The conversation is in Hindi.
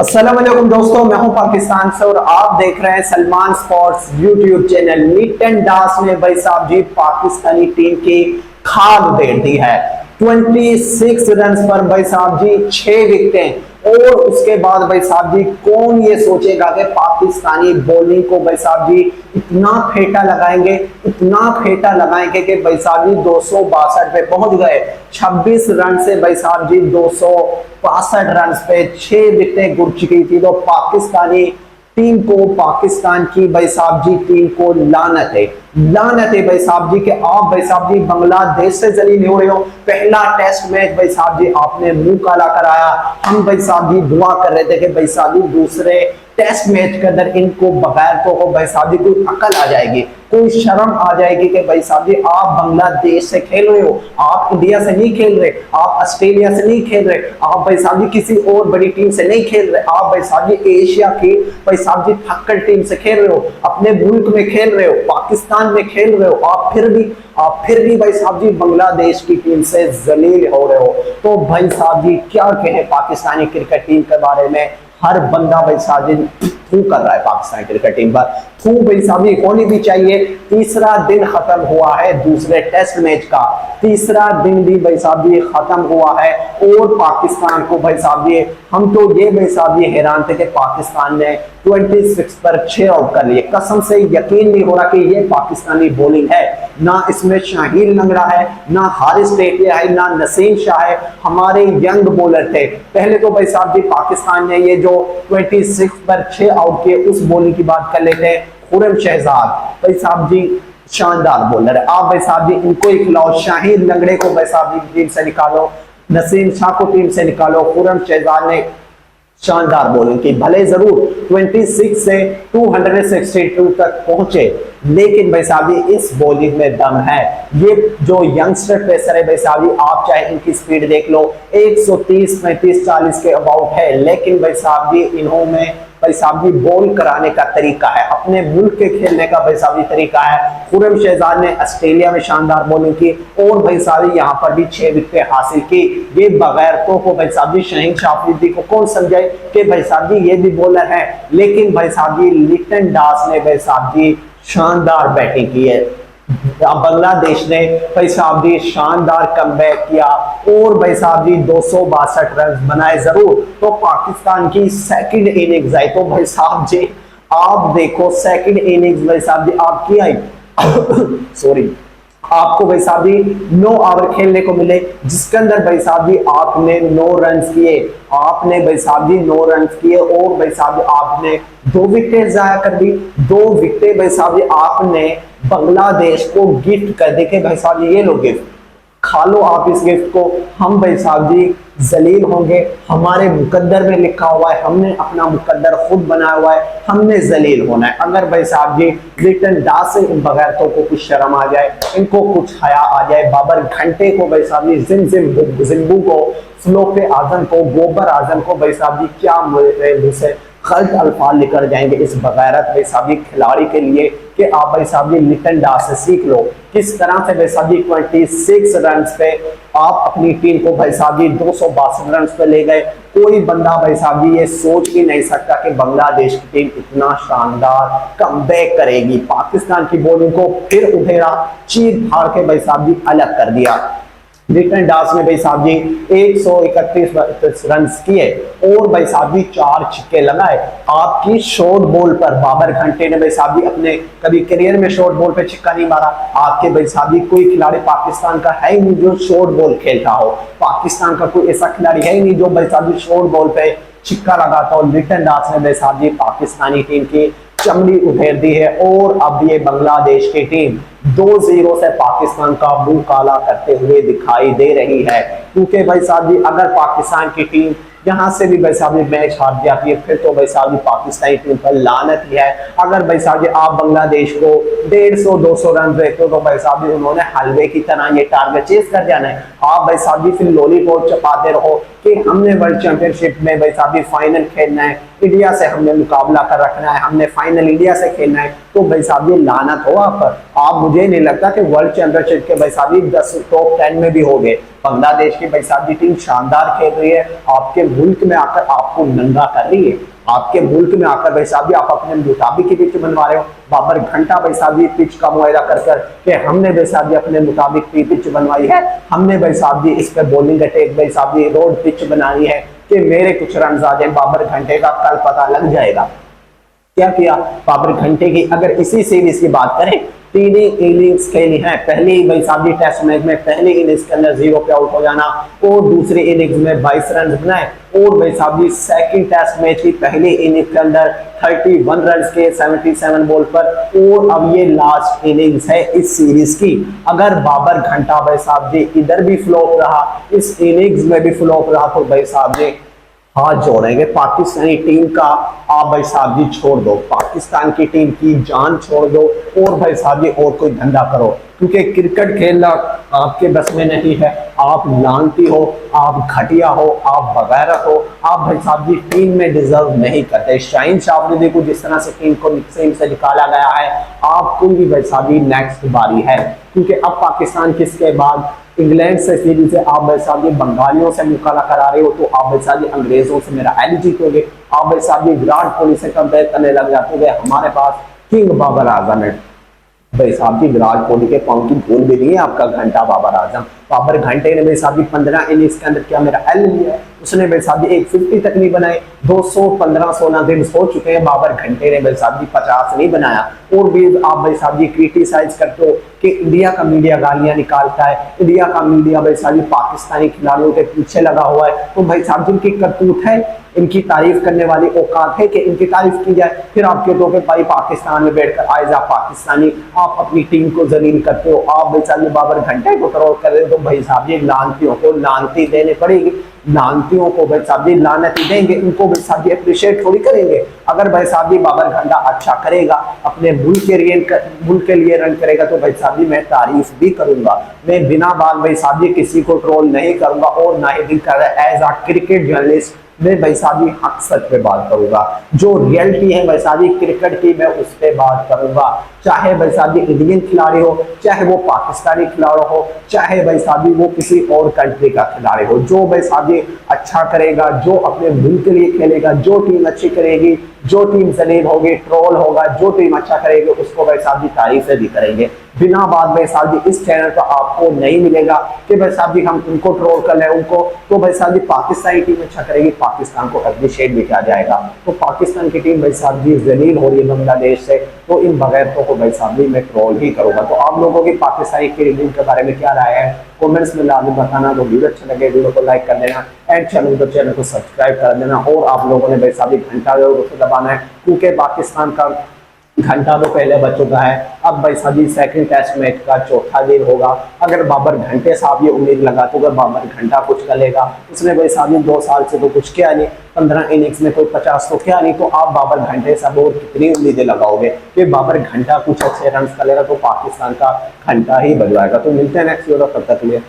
अस्सलाम वालेकुम दोस्तों, मैं हूं पाकिस्तान से और आप देख रहे हैं Salman sports YouTube channel. Liton Das ने भाई साहब जी पाकिस्तानी टीम की खाद उधेड़ दी है। 26 रन पर भाई साहब जी 6 विकेटें। और उसके बाद भाई साहब जी कौन ये सोचेगा कि पाकिस्तानी बॉलिंग को भाई साहब जी इतना फेटा लगाएंगे, इतना फेटा लगाएंगे कि भाई साहब जी 262 पे पहुंच गए। 26 रन से भाई साहब जी 262 रन पे 6 विकेटें गिर चुकी थी। तो पाकिस्तानी टीम को, पाकिस्तान की भाई साहब जी टीम को लानत है, लानत है भाई साहब जी कि आप भाई साहब जी बांग्लादेश से जलील हो रहे हो। पहला टेस्ट मैच भाई साहब जी आपने मुंह काला कराया। हम भाई साहब जी दुआ कर रहे थे कि भाई साहब जी दूसरे टेस्ट मैच के अंदर इनको बगैर को भाई साहब जी कोई अकल आ जाएगी, कोई शर्म आ जाएगी कि भाई साहब जी आप बांग्लादेश से खेल रहे हो, आप इंडिया से नहीं खेल रहे, आप ऑस्ट्रेलिया से नहीं खेल रहे, आप भाई साहब जी किसी और बड़ी टीम से नहीं खेल रहे, आप भाई साहब जी एशिया की भाई साहब जी फक्कड़ टीम से खेल रहे हो, अपने मुल्क में खेल रहे हो, पाकिस्तान में खेल रहे हो। आप फिर भी भाई साहब जी बांग्लादेश की टीम से जलील हो रहे हो। तो भाई साहब जी क्या कहें पाकिस्तानी क्रिकेट टीम के बारे में। हर बंदा भाई साहब जी थू कर रहा है पाकिस्तान क्रिकेट टीम पर। थू भाई साहब जी होनी भी चाहिए। तीसरा दिन खत्म हुआ है दूसरे टेस्ट मैच का, तीसरा दिन भी भाई साहब जी खत्म हुआ है और पाकिस्तान को भाई साहब जी हम तो ये भाई साहब जी हैरान थे कि पाकिस्तान ने 26 पर 6 आउट कर लिए। कसम से यकीन नहीं हो रहा कि ये पाकिस्तानी बॉलिंग है। ना इसमें शाहीन लंगड़ा है, ना हारिस टेटिया है, ना नसीम शाह है। हमारे यंग बॉलर थे। पहले तो भाई साहब जी पाकिस्तान ने ये जो 26 पर 6 आउट किए उस बॉलिंग की बात कर लेते हैं। खुरम शहजाद भाई साहब जी शानदार बॉलर है। आप भाई साहब जी इनको ही खिलाओ। शाहीन लंगड़े को भाई साहब जी टीम से निकालो, नसीम शाह को टीम से निकालो। खुरम शहजाद ने शानदार बॉलिंग की। भले जरूर 26 से 262 तक पहुंचे, लेकिन भाई साहब जी इस बॉलिंग में दम है। ये जो यंगस्टर पेसर है भाई साहब जी, आप चाहे इनकी स्पीड देख लो 130, 35, 40 के अबाउट है, लेकिन भाई साहब जी इन्होंने भाई साहब जी बॉल कराने का तरीका है, अपने मुल्क के खेलने का भाई साहब जी तरीका है। खुरम शहजाद ने ऑस्ट्रेलिया में शानदार बॉलिंग की और भाई साहब जी यहाँ पर भी 6 विकेट हासिल की। ये बगैर तो को भाई साहब जी शाहीन शाफरीदी को कौन समझाए कि भाई साहब जी ये भी बॉलर है। लेकिन भाई साहब जी लिटन दास ने भाई साहब जी शानदार बैटिंग की है। बांग्लादेश ने भाई साहब जी शानदार कमबैक किया और भाई साहब जी 262 रन बनाए जरूर। तो पाकिस्तान की सेकंड इनिंग्स आई तो भाई साहब जी आप देखो सेकंड इनिंग्स भाई साहब जी आपकी आई सॉरी आपको भाई साहब जी 9 ओवर खेलने को मिले, जिसके अंदर भाई साहब जी आपने 9 रन किए, आपने भाई साहब जी 9 रन किए और भाई साहब जी आपने 2 विकेट जाया कर दी। 2 विकेट भाई साहब जी आपने बांग्लादेश को गिफ्ट कर दे के भाई साहब जी ये लो गिफ्ट खा लो आप इस गिफ्ट को। हम भाई साहब जी जलील होंगे, हमारे मुकद्दर में लिखा हुआ है, हमने अपना मुकद्दर खुद बनाया हुआ है, हमने जलील होना है। अगर भाई साहब जी लिटन दास से इन बगैरतों को कुछ शर्म आ जाए, इनको कुछ हया आ जाए, बाबर घंटे को भाई साहब जी जिम्बू को, फ्लोपे आजम को, गोबर आजम को भाई साहब जी क्या मुंह से गलत अल्फाज निकल जाएंगे इस बगैरत भाई साहब जी खिलाड़ी के लिए कि आप भाई साहब जी लिटन दास से सीख लो किस तरह से भाई साहब जी 26 रन पे आप अपनी टीम को भाई साहब जी 262 रन पे ले गए। कोई बंदा भाई साहब जी ये सोच भी नहीं सकता कि बांग्लादेश की टीम इतना शानदार कमबैक करेगी। पाकिस्तान की बॉलिंग को फिर उधेड़ा, चीर फाड़ के भाई साहब जी अलग कर दिया। लिटन दास ने भाई साहब जी 131 रन किए और भाई साहब जी 4 छक्के लगाए। आपकी शॉर्ट बॉल पर बाबर घंटे ने भाई साहब जी अपने कभी करियर में शॉर्ट बॉल पे छिक्का नहीं मारा। आपके भाई साहब जी कोई खिलाड़ी पाकिस्तान का है ही नहीं जो शॉर्ट बॉल खेलता हो। पाकिस्तान का कोई ऐसा खिलाड़ी है ही नहीं जो भाई साहब जी शॉर्ट बॉल पे छिक्का लगाता हो। लिटन दास ने भाई साहब जी पाकिस्तानी टीम की चमड़ी उधेड़ दी है और अब ये बांग्लादेश की टीम 2-0 से पाकिस्तान का मुंह काला करते हुए दिखाई दे रही है। क्योंकि भाई साहब जी अगर पाकिस्तान की टीम यहां से भी भाई साहब जी मैच हार जाती है फिर तो भाई साहब जी पाकिस्तानी टीम पर लानत ही है। अगर भाई साहब जी आप बांग्लादेश को 150-200 रन देते हो तो भाई साहब जी उन्होंने हलवे की तरह ये टारगेट चेस कर जाना है। आप भाई साहब जी फिर लॉलीपॉप चपाते रहो कि हमने वर्ल्ड चैंपियनशिप में भाई साहब जी फाइनल खेलना है, इंडिया से हमने मुकाबला कर रखना है, हमने फाइनल इंडिया से खेलना है। तो भाई साहब ये लानत हो आप पर। आप, मुझे नहीं लगता कि वर्ल्ड चैंपियनशिप के भाई साहब ये 10 टॉप 10 में भी हो गए। बांग्लादेश की भाई साहब की टीम शानदार खेल रही है, आपके मुल्क में आकर आपको नंगा कर रही है। आपके मुल्क में आकर भाई साहब आप अपने मुताबिक की पिच बनवा रहे हो। बाबर घंटा भाई साहब पिच का मुआयदा कर कर कि हमने भाई साहब अपने मुताबिक की पिच बनवाई है, हमने भाई साहब इस पे बॉलिंग अटैक भाई साहब रोड पिच बनाई है कि मेरे कुछ रन आ जाए। बाबर घंटे का कल पता लग जाएगा। क्या किया बाबर घंटे की? अगर इसी सीरीज की बात करें, तीन इनिंग्स खेली है। पहली भाई साहब टेस्ट मैच में पहली इनिंग्स के अंदर 0 पे आउट हो जाना और दूसरी इनिंग्स में 22 रन बनाए, और भाई साहब सेकंड टेस्ट मैच की पहली इनिंग्स के अंदर 31 रन के 77 बॉल पर, और अब ये लास्ट इनिंग्स है इस सीरीज की। अगर बाबर घंटा भाई साहब इधर भी फ्लॉप रहा, इस इनिंग्स में भी फ्लॉप रहा, तो भाई साहब हाथ जोड़ेंगे पाकिस्तानी टीम का। आप भाई साहब छोड़ दो, पाकिस्तान की टीम की जान छोड़ दो और भाई साहब और कोई धंधा करो, क्योंकि क्रिकेट खेलना आपके बस में नहीं है। आप लानती हो, आप घटिया हो, आप बगैरत हो, आप भाई साहब टीम में डिजर्व नहीं करते। शाहीन शाफरीदी को जिस तरह से टीम को टीम से निकाला गया है, आपको भी भाई साहब नेक्स्ट बारी है, क्योंकि अब पाकिस्तान किसके बाद इंग्लैंड से सीरीज से आप भाई साहब बंगालियों से मुकाबला करा रहे हो, तो आप भाई साहब अंग्रेजों से मेरा एल जीतोगे। आप भाई साहब विराट कोहली से कंपेयर करने लग जाते हो, हमारे पास किंग बाबर आजम है। भाई साहब विराट कोहली के पाँव की धूल भी नहीं है आपका घंटा बाबर आजम। बाबर घंटे ने भाई साहब 15 इनिंग्स के अंदर क्या मेरा एल लिया है, उसने भाई साहब 150 तक नहीं बनाए। 215-16 दिन हो चुके हैं, बाबर घंटे ने भाई साहब 50 नहीं बनाया। और भी आप भाई साहब क्रिटिसाइज करते हो कि इंडिया का मीडिया गालियां निकालता है, इंडिया का मीडिया भाई साहब पाकिस्तानी खिलाड़ियों के पीछे लगा हुआ है। तो भाई साहब जिनकी करतूत है, इनकी तारीफ करने वाली औकात है कि इनकी तारीफ की जाए, फिर आप कहते हो कि भाई पाकिस्तान में बैठकर आयजा पाकिस्तानी, आप अपनी टीम को जलील करते हो। आप भाई साहब बाबर घंटे को ट्रोल कर रहे हो, तो भाई साहब लानतियों को लानती देने पड़ेगी। लानतियों को भाई साहब लानती देंगे, उनको भाई साहब अप्रिशिएट थोड़ी करेंगे। अगर भाई साहब बाबर घंटा अच्छा करेगा, अपने मुल्क के लिए रन करेगा, तो भाई साहब मैं तारीफ भी करूंगा। मैं बिना बात भाई साहब किसी को ट्रोल नहीं करूंगा और ना ही दिल कर रहा है। एज अ क्रिकेट जर्नलिस्ट मैं भाई साहब हक सच पे बात करूंगा, जो रियलिटी है भाई साहब क्रिकेट की, मैं उस पर बात करूंगा। चाहे भाई साहब इंडियन खिलाड़ी हो, चाहे वो पाकिस्तानी खिलाड़ी हो, चाहे भाई साहब वो किसी और कंट्री का खिलाड़ी हो, जो भाई साहब अच्छा करेगा, जो अपने मुल्क के लिए खेलेगा, जो टीम अच्छी करेगी, जो टीम जलील होगी, ट्रोल होगा, जो टीम अच्छा करेगी, उसको भाई साहब तारीफें भी करेंगे। बिना बात भाई साहब इस चैनल पर आपको नहीं मिलेगा कि भाई साहब हम उनको ट्रोल कर लें उनको, तो भाई साहब पाकिस्तानी टीम अच्छा करेगी, पाकिस्तान को अप्रिशिएट भी किया जाएगा। तो पाकिस्तान की टीम भाई साहब जलील हो रही है बांग्लादेश से, तो इन बगैरतों को भाई साहब मैं ट्रोल ही करूंगा। तो आप लोगों की पाकिस्तानी टीम के बारे में क्या राय है, कमेंट्स में लाजमी बताना। तो वीडियो अच्छा लगे वीडियो को लाइक कर देना एंड चैनल को सब्सक्राइब कर देना। और आप लोगों ने भाई साहब घंटा दबाना है, क्योंकि पाकिस्तान का घंटा तो पहले बच चुका है। अब भाई साहब सेकंड टेस्ट मैच का चौथा दिन होगा। अगर बाबर घंटे साहब ये उम्मीद लगाते हो बाबर घंटा कुछ करेगा, उसने भाई साहब 2 साल से तो कुछ किया नहीं, 15 इनिंग्स में कोई 50 तो क्या नहीं, तो आप बाबर घंटे साहब और कितनी उम्मीदें लगाओगे कि बाबर घंटा कुछ अच्छे रन करेगा, तो पाकिस्तान का घंटा ही बजवाएगा। तो मिलते हैं नेक्स्ट वीडियो, तब तक के लिए